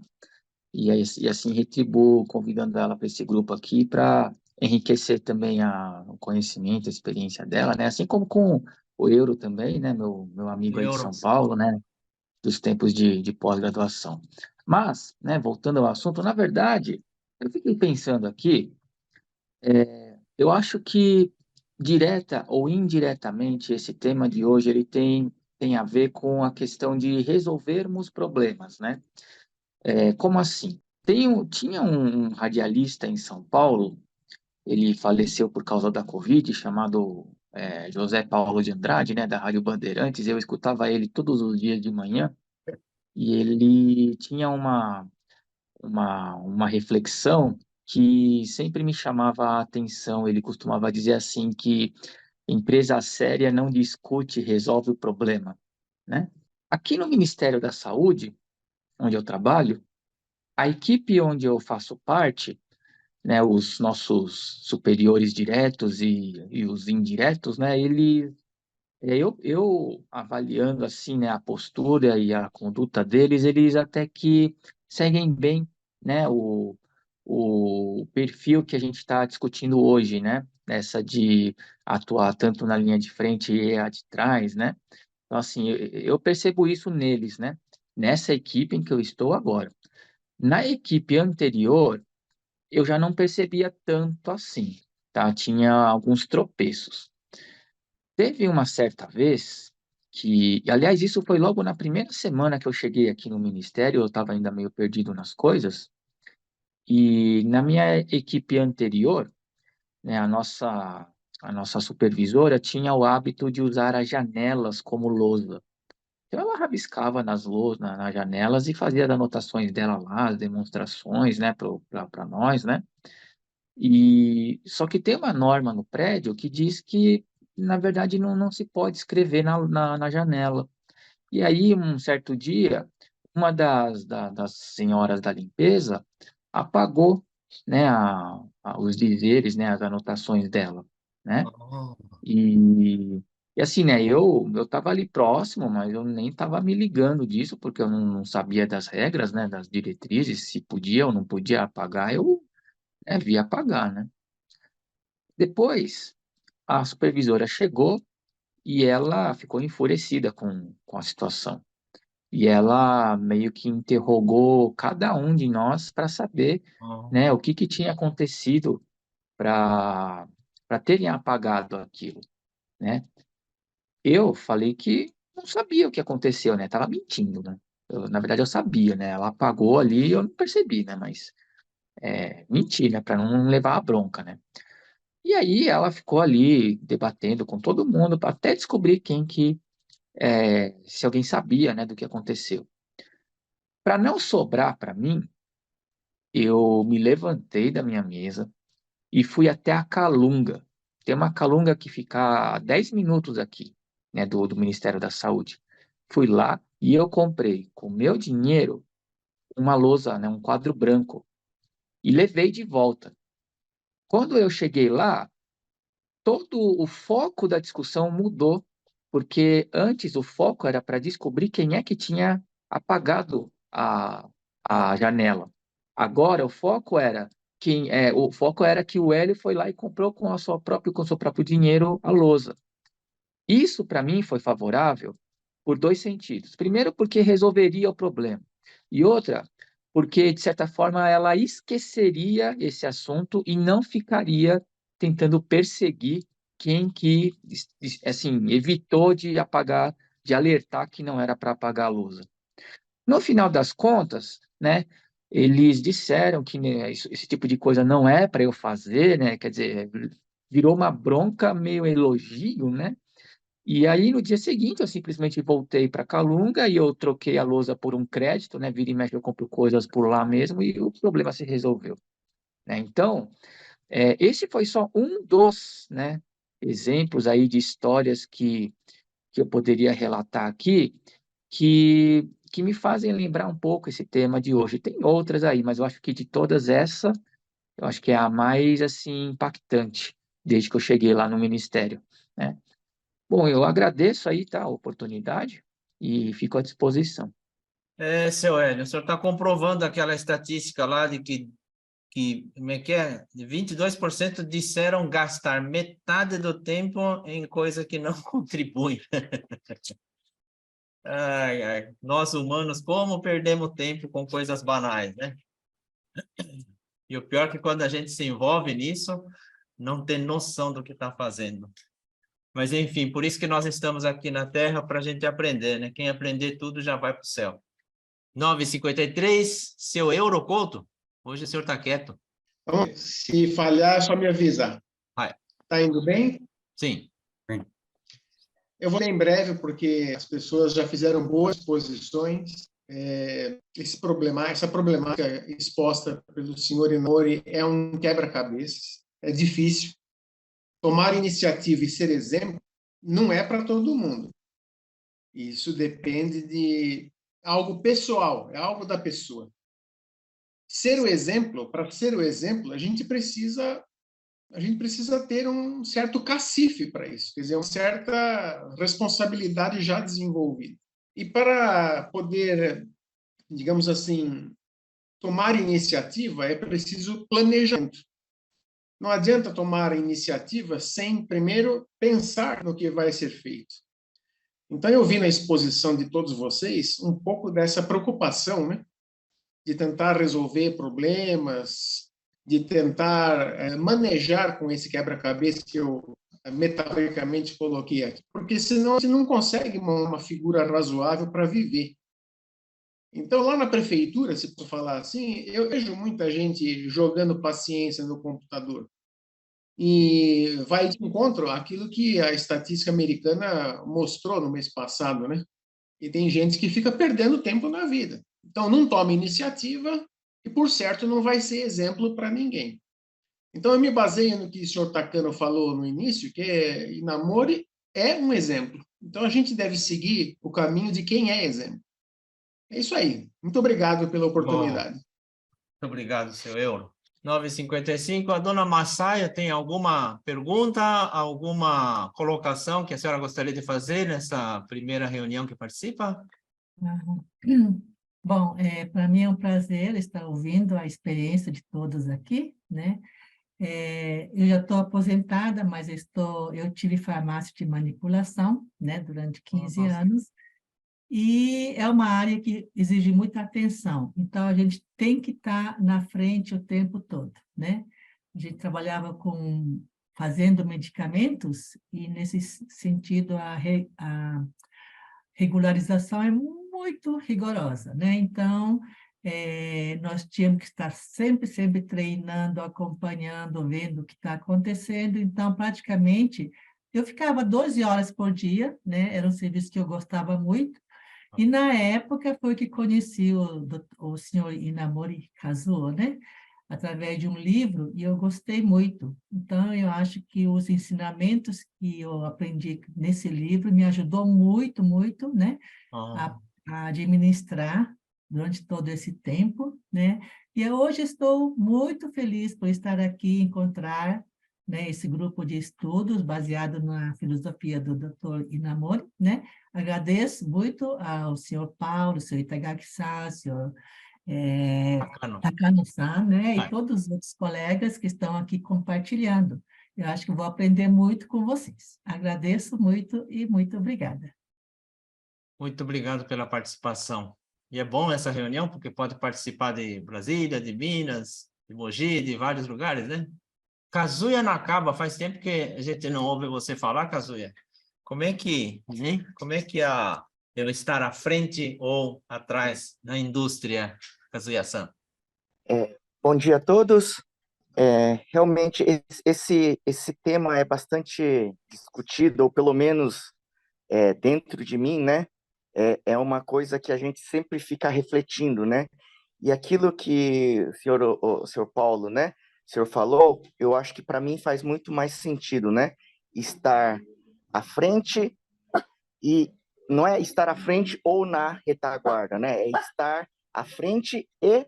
E assim retribuo convidando ela para esse grupo aqui para enriquecer também o conhecimento, a experiência dela, né? Assim como com o Euro também, né? Meu amigo O aí de Euro. São Paulo, né? Dos tempos de pós-graduação. Mas, né, voltando ao assunto, na verdade, eu fiquei pensando aqui, eu acho que direta ou indiretamente esse tema de hoje ele tem a ver com a questão de resolvermos problemas, né? Como assim? Tinha um radialista em São Paulo, ele faleceu por causa da Covid, chamado José Paulo de Andrade, né, da Rádio Bandeirantes. Eu escutava ele todos os dias de manhã e ele tinha uma reflexão que sempre me chamava a atenção. Ele costumava dizer assim que empresa séria não discute, resolve o problema, né? Aqui no Ministério da Saúde, onde eu trabalho, a equipe onde eu faço parte, né, os nossos superiores diretos e os indiretos, né, eu avaliando assim, né, a postura e a conduta deles, eles até que seguem bem, né, o perfil que a gente está discutindo hoje, né, essa de atuar tanto na linha de frente e a de trás, né. Então, assim, eu percebo isso neles, né, nessa equipe em que eu estou agora. Na equipe anterior, eu já não percebia tanto assim, tá? Tinha alguns tropeços. Teve uma certa vez que, aliás, isso foi logo na primeira semana que eu cheguei aqui no ministério, eu estava ainda meio perdido nas coisas, e na minha equipe anterior, né, a nossa supervisora tinha o hábito de usar as janelas como lousa. Então ela rabiscava nas janelas e fazia as anotações dela lá, as demonstrações, né, para nós, né? E só que tem uma norma no prédio que diz que, na verdade, não se pode escrever na janela. E aí, um certo dia, uma das senhoras da limpeza apagou, né, os dizeres, né, as anotações dela, né? Oh. E assim, né, eu estava ali próximo, mas eu nem estava me ligando disso, porque eu não sabia das regras, né, das diretrizes, se podia ou não podia apagar, eu, vi apagar, né? Depois, a supervisora chegou e ela ficou enfurecida com a situação. E ela meio que interrogou cada um de nós para saber, né, o que tinha acontecido para terem apagado aquilo, né? Eu falei que não sabia o que aconteceu, né? Tava mentindo, né? Na verdade, eu sabia, né? Ela apagou ali e eu não percebi, né? Mas menti, né? Para não levar a bronca, né? E aí ela ficou ali debatendo com todo mundo até descobrir se alguém sabia, né, do que aconteceu. Para não sobrar para mim, eu me levantei da minha mesa e fui até a Calunga. Tem uma Calunga que fica a 10 minutos aqui, né, do Ministério da Saúde. Fui lá e eu comprei, com meu dinheiro, uma lousa, né, um quadro branco, e levei de volta. Quando eu cheguei lá, todo o foco da discussão mudou, porque antes o foco era para descobrir quem é que tinha apagado a janela. Agora o foco era que o Hélio foi lá e comprou com seu próprio dinheiro a lousa. Isso para mim foi favorável por dois sentidos. Primeiro, porque resolveria o problema. E outra, porque de certa forma ela esqueceria esse assunto e não ficaria tentando perseguir quem que assim evitou de apagar, de alertar que não era para apagar a lousa. No final das contas, né, eles disseram que, né, esse tipo de coisa não é para eu fazer, né? Quer dizer, virou uma bronca meio elogio, né? E aí, no dia seguinte, eu simplesmente voltei para Calunga e eu troquei a lousa por um crédito, né? Vira e mexe, eu compro coisas por lá mesmo e o problema se resolveu, né? Então, esse foi só um dos, né, exemplos aí de histórias que eu poderia relatar aqui, que me fazem lembrar um pouco esse tema de hoje. Tem outras aí, mas eu acho que de todas essa, eu acho que é a mais, assim, impactante desde que eu cheguei lá no Ministério, né? Bom, eu agradeço aí, tá, a oportunidade e fico à disposição. Seu Hélio, o senhor está comprovando aquela estatística lá de como é que é? 22% disseram gastar metade do tempo em coisa que não contribui. Ai, ai. Nós humanos, como perdemos tempo com coisas banais, né? E o pior é que quando a gente se envolve nisso, não tem noção do que está fazendo. Mas, enfim, por isso que nós estamos aqui na Terra, para a gente aprender, né? Quem aprender tudo já vai para o céu. 9h53, seu Eurocouto. Hoje o senhor está quieto. Então, se falhar, é só me avisar. Vai. Tá indo bem? Sim. Eu vou ler em breve, porque as pessoas já fizeram boas posições. Essa problemática exposta pelo senhor Inori é um quebra-cabeças. É difícil. Tomar iniciativa e ser exemplo não é para todo mundo. Isso depende de algo pessoal, é algo da pessoa. Ser o exemplo, para ser o exemplo, a gente precisa ter um certo cacife para isso, quer dizer, uma certa responsabilidade já desenvolvida. E para poder, digamos assim, tomar iniciativa, é preciso planejamento. Não adianta tomar iniciativa sem primeiro pensar no que vai ser feito. Então, eu vi na exposição de todos vocês um pouco dessa preocupação, né? De tentar resolver problemas, de tentar manejar com esse quebra-cabeça que eu metaforicamente coloquei aqui. Porque senão você não consegue uma figura razoável para viver. Então, lá na prefeitura, se posso falar assim, eu vejo muita gente jogando paciência no computador. E vai de encontro àquilo que a estatística americana mostrou no mês passado, né? E tem gente que fica perdendo tempo na vida. Então, não toma iniciativa e, por certo, não vai ser exemplo para ninguém. Então, eu me baseio no que o senhor Takano falou no início, que Inamori é um exemplo. Então, a gente deve seguir o caminho de quem é exemplo. É isso aí. Muito obrigado pela oportunidade. Muito obrigado, seu Euro. 9h55, a dona Massaia tem alguma pergunta, alguma colocação que a senhora gostaria de fazer nessa primeira reunião que participa? Bom, para mim é um prazer estar ouvindo a experiência de todos aqui, né? Eu já estou aposentada, mas eu tive farmácia de manipulação, né, durante 15 Nossa. anos, e é uma área que exige muita atenção. Então, a gente tem que estar na frente o tempo todo, né? A gente trabalhava fazendo medicamentos, e nesse sentido a regularização é muito rigorosa, né? Então, nós tínhamos que estar sempre, sempre treinando, acompanhando, vendo o que está acontecendo. Então, praticamente, eu ficava 12 horas por dia, né? Era um serviço que eu gostava muito. E, na época, foi que conheci o senhor Inamori Kazuo, né? Através de um livro, e eu gostei muito. Então, eu acho que os ensinamentos que eu aprendi nesse livro me ajudou muito, muito, né? Ah, A administrar durante todo esse tempo, né? E hoje estou muito feliz por estar aqui e encontrar, né, esse grupo de estudos baseado na filosofia do Dr. Inamori, né? Agradeço muito ao senhor Paulo, ao senhor Itagaki-san, ao senhor bacana. Takano-san, né? E Vai. todos os outros colegas que estão aqui compartilhando. Eu acho que vou aprender muito com vocês. Agradeço muito e muito obrigada. Muito obrigado pela participação. E é bom essa reunião, porque pode participar de Brasília, de Minas, de Mogi, de vários lugares, né? Kazuya Nakaba, faz tempo que a gente não ouve você falar, Kazuya. Como é que, hein? Como é que eu estar à frente ou atrás na indústria, Kazuya-san? Bom dia a todos. Realmente, esse tema é bastante discutido, ou pelo menos dentro de mim, né? É uma coisa que a gente sempre fica refletindo, né? E aquilo que o senhor Paulo, né? O senhor falou, eu acho que para mim faz muito mais sentido, né? Estar à frente, e não é estar à frente ou na retaguarda, né? É estar à frente e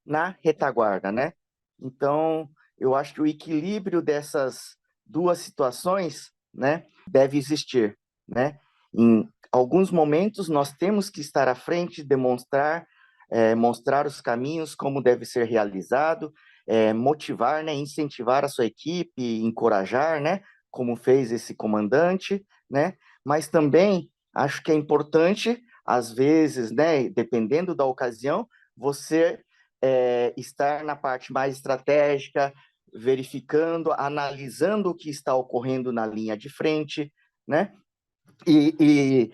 na retaguarda, né? Então, eu acho que o equilíbrio dessas duas situações, né, deve existir, né? Em alguns momentos nós temos que estar à frente, mostrar os caminhos, como deve ser realizado, motivar, né, incentivar a sua equipe, encorajar, né, como fez esse comandante, né? Mas também acho que é importante, às vezes, né, dependendo da ocasião, você estar na parte mais estratégica, verificando, analisando o que está ocorrendo na linha de frente, né? E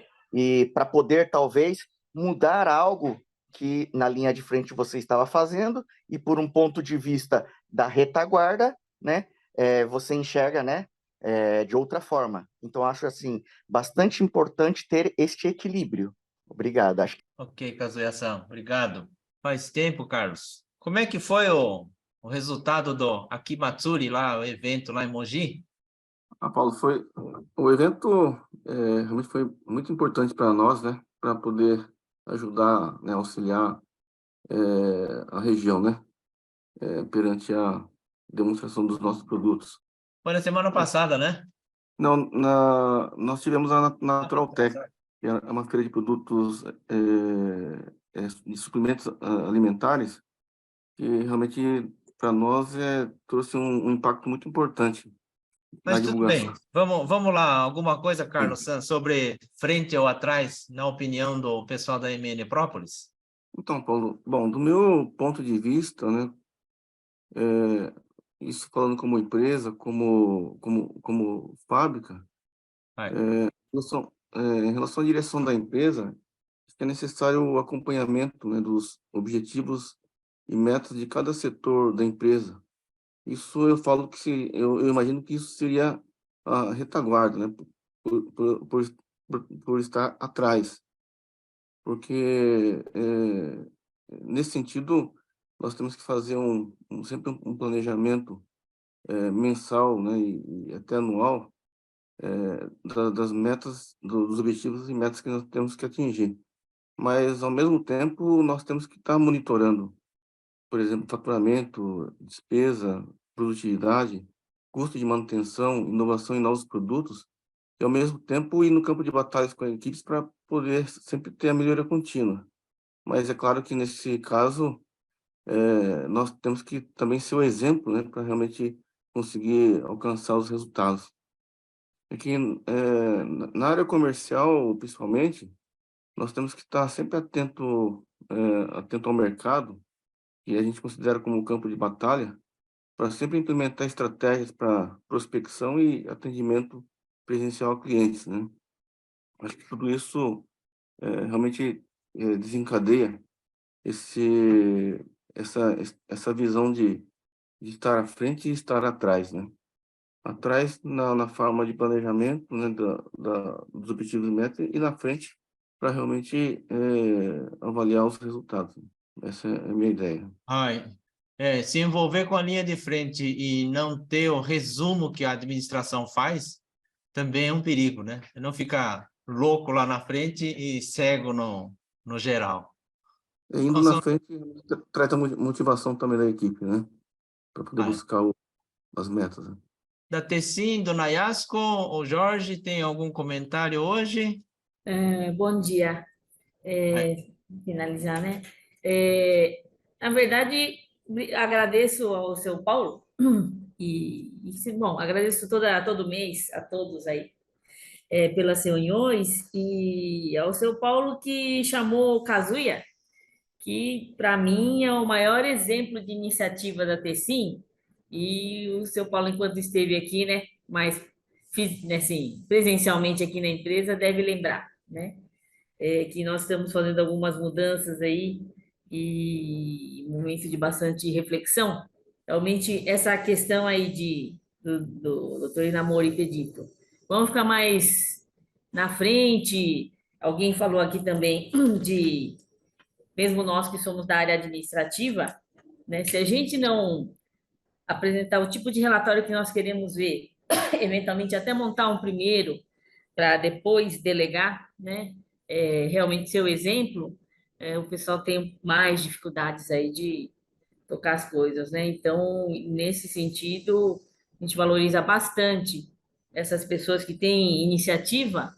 para poder, talvez, mudar algo que na linha de frente você estava fazendo, e por um ponto de vista da retaguarda, né? Você enxerga, né? De outra forma. Então, acho, assim, bastante importante ter este equilíbrio. Obrigado. Acho que... Ok, Kazuya-san, obrigado. Faz tempo, Carlos. Como é que foi o resultado do Akimatsuri lá, o evento lá em Mogi? Paulo, o evento realmente foi muito importante para nós, né, para poder ajudar, né, auxiliar a região, né, perante a demonstração dos nossos produtos. Foi na semana passada, né? Não, nós tivemos a Naturaltech, que é uma feira de produtos de suplementos alimentares, que realmente para nós trouxe um impacto muito importante na Mas tudo bem. divulgação. Vamos lá. Alguma coisa, Carlos San, sobre frente ou atrás, na opinião do pessoal da MN Própolis? Então, Paulo, bom, do meu ponto de vista, né, isso falando como empresa, como fábrica, Vai. em relação à direção da empresa, é necessário o acompanhamento, né, dos objetivos e metas de cada setor da empresa. Isso eu falo que eu imagino que isso seria a retaguarda, né, por estar atrás, porque nesse sentido nós temos que fazer sempre um planejamento mensal, né, e até anual, das metas, dos objetivos e metas que nós temos que atingir. Mas, ao mesmo tempo, nós temos que estar monitorando, por exemplo, faturamento, despesa, produtividade, custo de manutenção, inovação em novos produtos, e, ao mesmo tempo, ir no campo de batalhas com equipes para poder sempre ter a melhoria contínua. Mas é claro que, nesse caso, nós temos que também ser o exemplo, né, para realmente conseguir alcançar os resultados. É que na área comercial, principalmente, nós temos que estar sempre atento ao mercado, que a gente considera como campo de batalha, para sempre implementar estratégias para prospecção e atendimento presencial a clientes, né? Acho que tudo isso realmente desencadeia essa visão de estar à frente e estar atrás, né? Atrás na forma de planejamento, né, dos objetivos e metas, e na frente para realmente avaliar os resultados. Essa é a minha ideia. Se envolver com a linha de frente e não ter o resumo que a administração faz, também é um perigo, né? Não ficar louco lá na frente e cego no geral. Indo na frente, traz a motivação também da equipe, né? Para poder buscar as metas, né? Da Tessim, do Nayasco, o Jorge tem algum comentário hoje? Bom dia. Finalizar, né? Na verdade, agradeço ao seu Paulo bom, agradeço todo mês a todos aí pelas reuniões e ao seu Paulo que chamou o Kazuya, que para mim é o maior exemplo de iniciativa da Tessim, e o seu Paulo, enquanto esteve aqui, né, mas assim, presencialmente aqui na empresa, deve lembrar, né, que nós estamos fazendo algumas mudanças aí e um momento de bastante reflexão. Realmente, essa questão aí do Dr. Inamori ter dito, vamos ficar mais na frente. Alguém falou aqui também mesmo nós que somos da área administrativa, né, se a gente não apresentar o tipo de relatório que nós queremos ver, eventualmente até montar um primeiro para depois delegar, né, realmente ser o exemplo, o pessoal tem mais dificuldades aí de tocar as coisas, né? Então, nesse sentido, a gente valoriza bastante essas pessoas que têm iniciativa,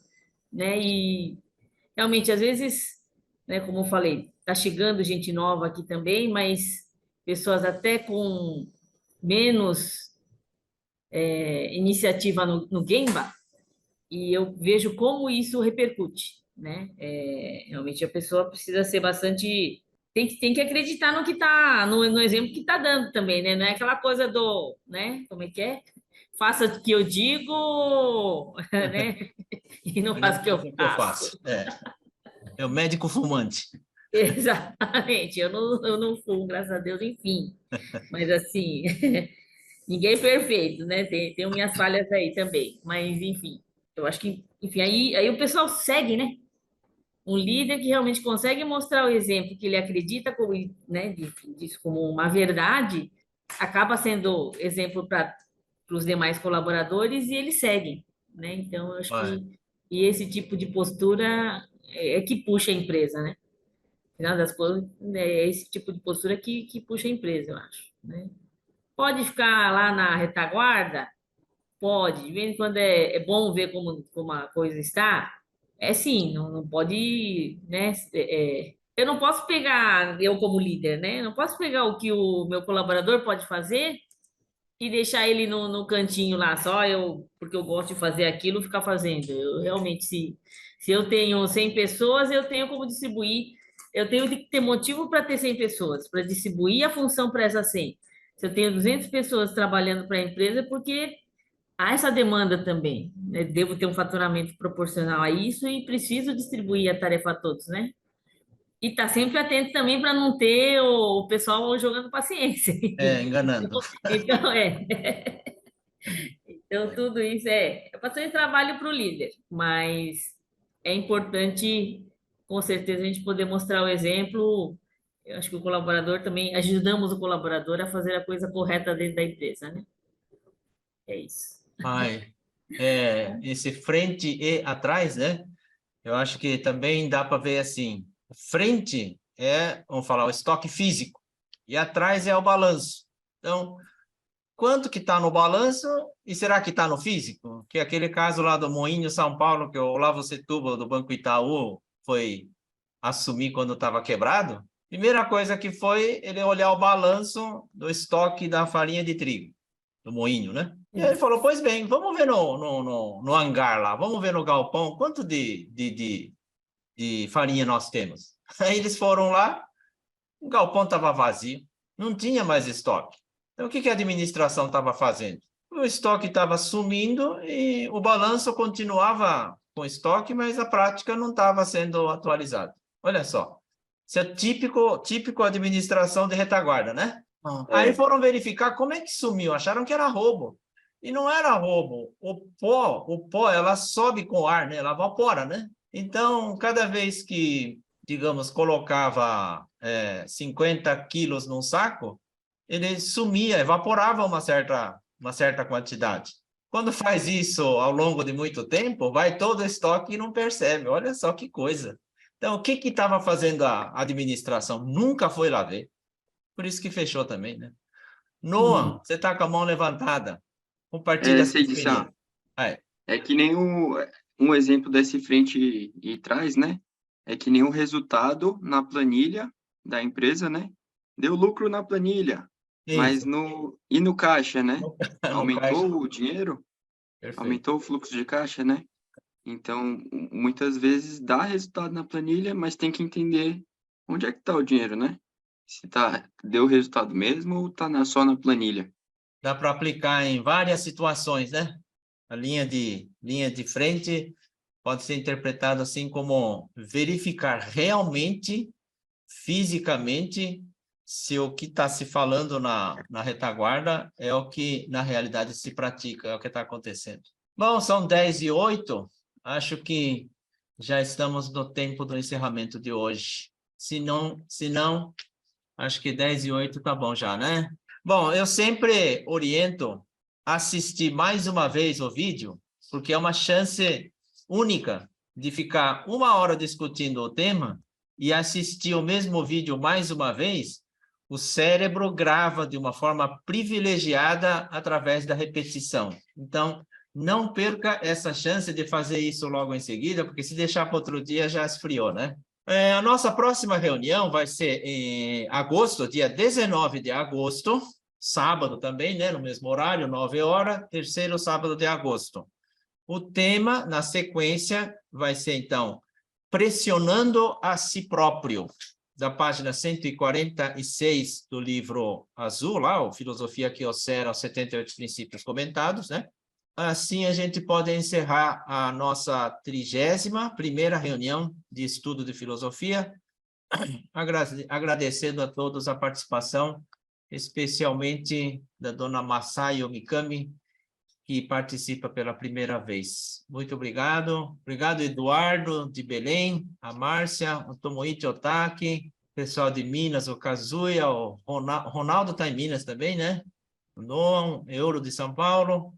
né? E realmente, às vezes, né, como eu falei, está chegando gente nova aqui também, mas pessoas até com menos iniciativa no Gemba, e eu vejo como isso repercute, né? Realmente a pessoa precisa ser bastante... Tem que acreditar no que está, no exemplo que está dando também, né? Não é aquela coisa do, né? Como é que é? Faça o que eu digo, né? E não faça o que eu faço. É o médico fumante. Exatamente, eu não fumo, graças a Deus, enfim. Mas assim, ninguém é perfeito, né? Tem minhas falhas aí também. Mas, enfim, eu acho que, enfim, aí o pessoal segue, né? Um líder que realmente consegue mostrar o exemplo, que ele acredita como, né, disso como uma verdade, acaba sendo exemplo para os demais colaboradores e eles seguem, né? Então, eu acho que esse tipo de postura é que puxa a empresa, né? Final das contas, é esse tipo de postura que puxa a empresa, eu acho, né? Pode ficar lá na retaguarda? Pode. De vez em quando é bom ver como a coisa está. Sim, não pode, né? Eu não posso pegar, eu como líder, né? Não posso pegar o que o meu colaborador pode fazer e deixar ele no cantinho lá, só eu, porque eu gosto de fazer aquilo, ficar fazendo. Eu realmente, se eu tenho 100 pessoas, eu tenho como distribuir, eu tenho que ter motivo para ter 100 pessoas, para distribuir a função para essas 100. Se eu tenho 200 pessoas trabalhando para a empresa, é porque há essa demanda também, né? Devo ter um faturamento proporcional a isso e preciso distribuir a tarefa a todos, né? E tá sempre atento também para não ter o pessoal jogando paciência. Enganando. Então, tudo isso é bastante trabalho para o líder, mas é importante, com certeza, a gente poder mostrar o exemplo. Eu acho que o colaborador também, ajudamos o colaborador a fazer a coisa correta dentro da empresa, né? É isso. Esse frente e atrás, né? Eu acho que também dá para ver assim, frente vamos falar, o estoque físico, e atrás é o balanço. Então, quanto que está no balanço e será que está no físico? Que é aquele caso lá do Moinho São Paulo, que o Olavo Setúbal, do Banco Itaú, foi assumir quando estava quebrado. Primeira coisa que foi ele olhar o balanço do estoque da farinha de trigo. do moinho, né? E aí ele falou, pois bem, vamos ver no hangar lá, vamos ver no galpão quanto de farinha nós temos. Aí eles foram lá, o galpão estava vazio, não tinha mais estoque. Então, o que a administração estava fazendo? O estoque estava sumindo e o balanço continuava com estoque, mas a prática não estava sendo atualizada. Olha só, isso é típico administração de retaguarda, né? Aí foram verificar como é que sumiu, acharam que era roubo. E não era roubo, o pó, ela sobe com o ar, né? Ela evapora, né? Então, cada vez que, digamos, colocava 50 quilos num saco, ele sumia, evaporava uma certa quantidade. Quando faz isso ao longo de muito tempo, vai todo o estoque e não percebe. Olha só que coisa. Então, o que estava fazendo a administração? Nunca foi lá ver. Por isso que fechou também, né? Noah, você está com a mão levantada. Compartilha essa experiência. É que nem um exemplo desse frente e trás, né? É que nem o resultado na planilha da empresa, né? Deu lucro na planilha, mas no caixa, né? Aumentou caixa. O dinheiro, perfeito. Aumentou o fluxo de caixa, né? Então, muitas vezes dá resultado na planilha, mas tem que entender onde é que está o dinheiro, né? Se deu resultado mesmo ou está só na planilha. Dá para aplicar em várias situações, né? A linha de frente pode ser interpretada assim como verificar realmente, fisicamente, se o que está se falando na retaguarda é o que na realidade se pratica, é o que está acontecendo. Bom, são 10h08, acho que já estamos no tempo do encerramento de hoje. Se não, acho que 10h08 tá bom já, né? Bom, eu sempre oriento a assistir mais uma vez o vídeo, porque é uma chance única de ficar 1 hora discutindo o tema e assistir o mesmo vídeo mais uma vez. O cérebro grava de uma forma privilegiada através da repetição. Então, não perca essa chance de fazer isso logo em seguida, porque se deixar para outro dia já esfriou, né? A nossa próxima reunião vai ser em agosto, dia 19 de agosto, sábado também, né? No mesmo horário, 9 horas, terceiro sábado de agosto. O tema, na sequência, vai ser, então, pressionando a si próprio, da página 146 do livro azul, lá, o Filosofia Kyocera, os 78 princípios comentados, né? Assim, a gente pode encerrar a nossa 31ª reunião de estudo de filosofia, agradecendo a todos a participação, especialmente da dona Masayo Mikami, que participa pela primeira vez. Muito obrigado. Obrigado, Eduardo, de Belém, a Márcia, o Tomoichi Otaki, pessoal de Minas, o Kazuya, o Ronaldo está em Minas também, né? O Noam, Euro de São Paulo.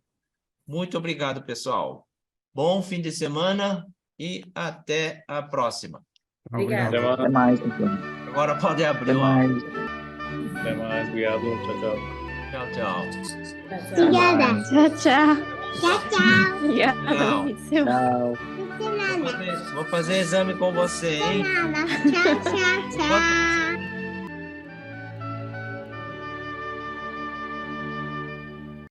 Muito obrigado, pessoal. Bom fim de semana e até a próxima. Obrigado. Até mais, então. Agora pode abrir. Até mais, obrigado. Tchau, tchau. Tchau, tchau. Obrigada. Tchau, tchau. Tchau, tchau. Tchau. Vou fazer exame com você, hein? Tchau, tchau, tchau.